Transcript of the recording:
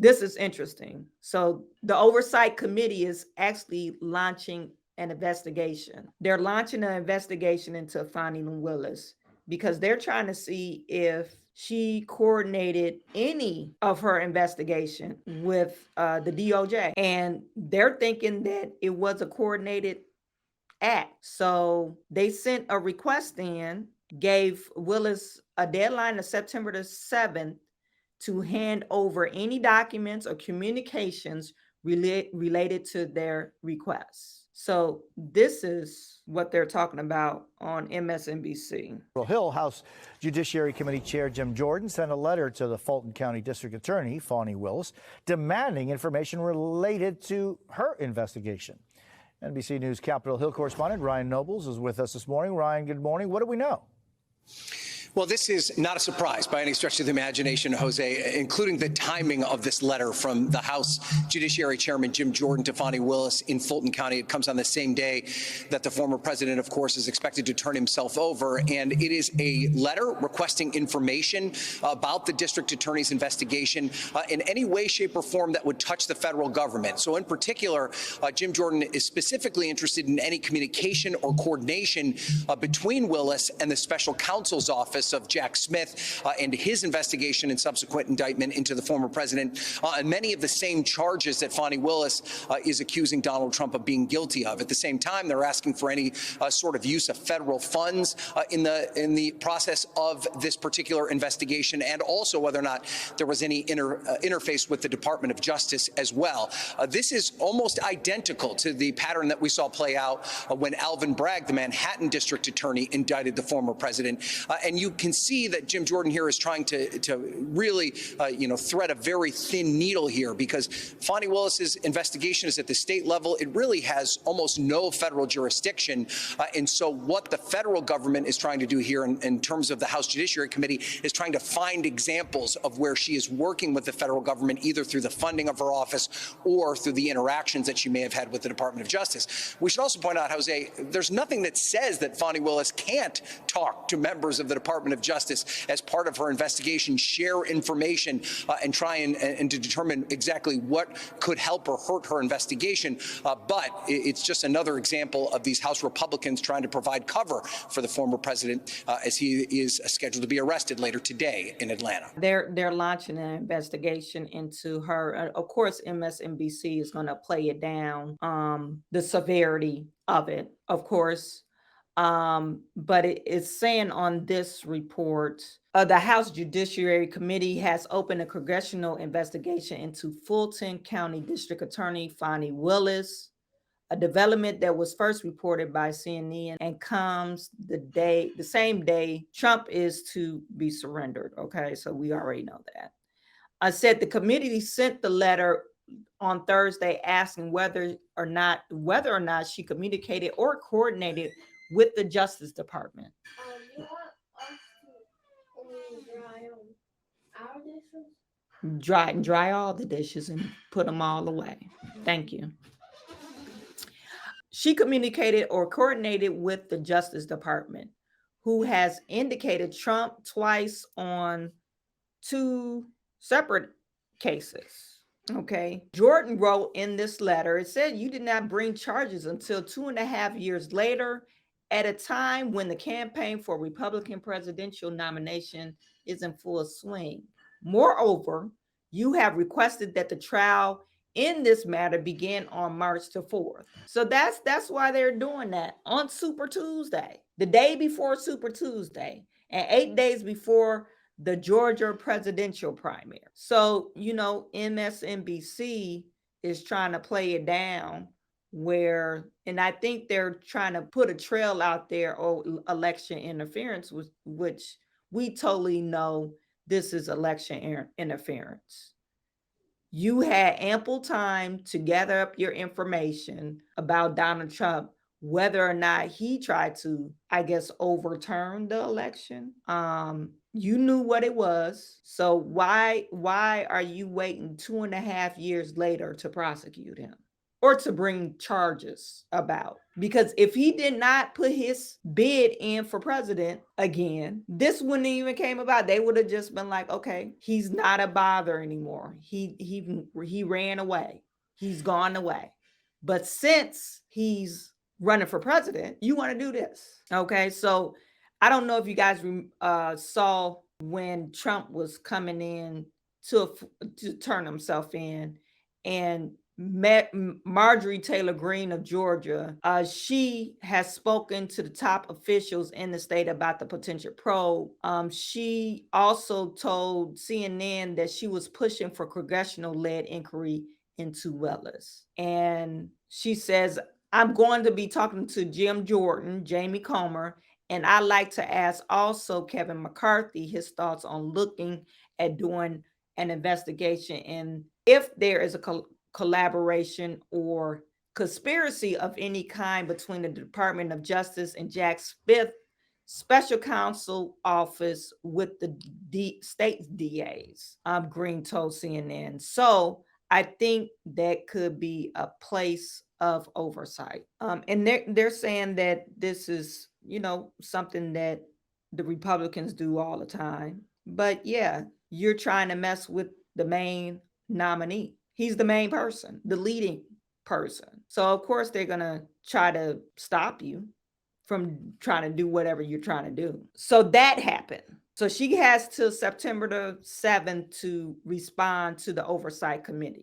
this is interesting. So the Oversight Committee is actually launching an investigation. They're launching an investigation into Fani Willis because they're trying to see if she coordinated any of her investigation with the DOJ. And they're thinking that it was a coordinated act. So they sent a request in, gave Willis a deadline of September the 7th to hand over any documents or communications related to their requests. So this is what they're talking about on MSNBC. Hill House Judiciary Committee Chair Jim Jordan sent a letter to the Fulton County District Attorney, Fani Willis, demanding information related to her investigation. NBC News Capitol Hill correspondent Ryan Nobles is with us this morning. Ryan, good morning. What do we know? Well, this is not a surprise by any stretch of the imagination, Jose, including the timing of this letter from the House Judiciary Chairman Jim Jordan to Fani Willis in Fulton County. It comes on the same day that the former president, of course, is expected to turn himself over. And it is a letter requesting information about the district attorney's investigation in any way, shape, or form that would touch the federal government. So in particular, Jim Jordan is specifically interested in any communication or coordination between Willis and the special counsel's office of Jack Smith and his investigation and subsequent indictment into the former president and many of the same charges that Fani Willis is accusing Donald Trump of being guilty of. At the same time, they're asking for any sort of use of federal funds in the process of this particular investigation, and also whether or not there was any interface with the Department of Justice as well. This is almost identical to the pattern that we saw play out when Alvin Bragg, the Manhattan district attorney, indicted the former president. And you can see that Jim Jordan here is trying to really, thread a very thin needle here, because Fani Willis's investigation is at the state level. It really has almost no federal jurisdiction. And so what the federal government is trying to do here in terms of the House Judiciary Committee is trying to find examples of where she is working with the federal government, either through the funding of her office or through the interactions that she may have had with the Department of Justice. We should also point out, Jose, there's nothing that says that Fani Willis can't talk to members of the Department of Justice as part of her investigation, share information, and try and to determine exactly what could help or hurt her investigation. But it's just another example of these House Republicans trying to provide cover for the former president as he is scheduled to be arrested later today in Atlanta. They're launching an investigation into her. Of course, MSNBC is going to play it down, the severity of it, of course. But it's saying on this report, the House Judiciary Committee has opened a congressional investigation into Fulton County District Attorney Fani Willis, a development that was first reported by CNN and comes the same day Trump is to be surrendered. Okay, so we already know that. I said the committee sent the letter on Thursday asking whether or not she communicated or coordinated with the Justice Department. You want us to dry our dishes? Dry all the dishes and put them all away. Thank you. She communicated or coordinated with the Justice Department, who has indicated Trump twice on 2 separate cases. Okay. Jordan wrote in this letter, it said you did not bring charges until 2.5 years later, at a time when the campaign for Republican presidential nomination is in full swing. Moreover, you have requested that the trial in this matter begin on March the 4th. So that's why they're doing that on Super Tuesday, the day before Super Tuesday, and 8 days before the Georgia presidential primary. So, MSNBC is trying to play it down and I think they're trying to put a trail out there or election interference, which we totally know this is election interference. You had ample time to gather up your information about Donald Trump, whether or not he tried to, overturn the election. You knew what it was. So why are you waiting 2.5 years later to prosecute him? or to bring charges about. Because if he did not put his bid in for president again, this wouldn't even came about. They would have just been like, okay, he's not a bother anymore. He ran away. He's gone away. But since he's running for president, you want to do this. Okay, so I don't know if you guys saw when Trump was coming in to turn himself in, and Marjorie Taylor Greene of Georgia, she has spoken to the top officials in the state about the potential probe. She also told CNN that she was pushing for congressional-led inquiry into Willis. And she says, I'm going to be talking to Jim Jordan, Jamie Comer, and I'd like to ask also Kevin McCarthy his thoughts on looking at doing an investigation and if there is a collaboration or conspiracy of any kind between the Department of Justice and Jack Smith special counsel office with the state DAs, Green told CNN. So I think that could be a place of oversight. And they're saying that this is, something that the Republicans do all the time. But yeah, you're trying to mess with the main nominee. He's the main person, the leading person. So of course they're going to try to stop you from trying to do whatever you're trying to do. So that happened. So she has till September the 7th to respond to the Oversight Committee.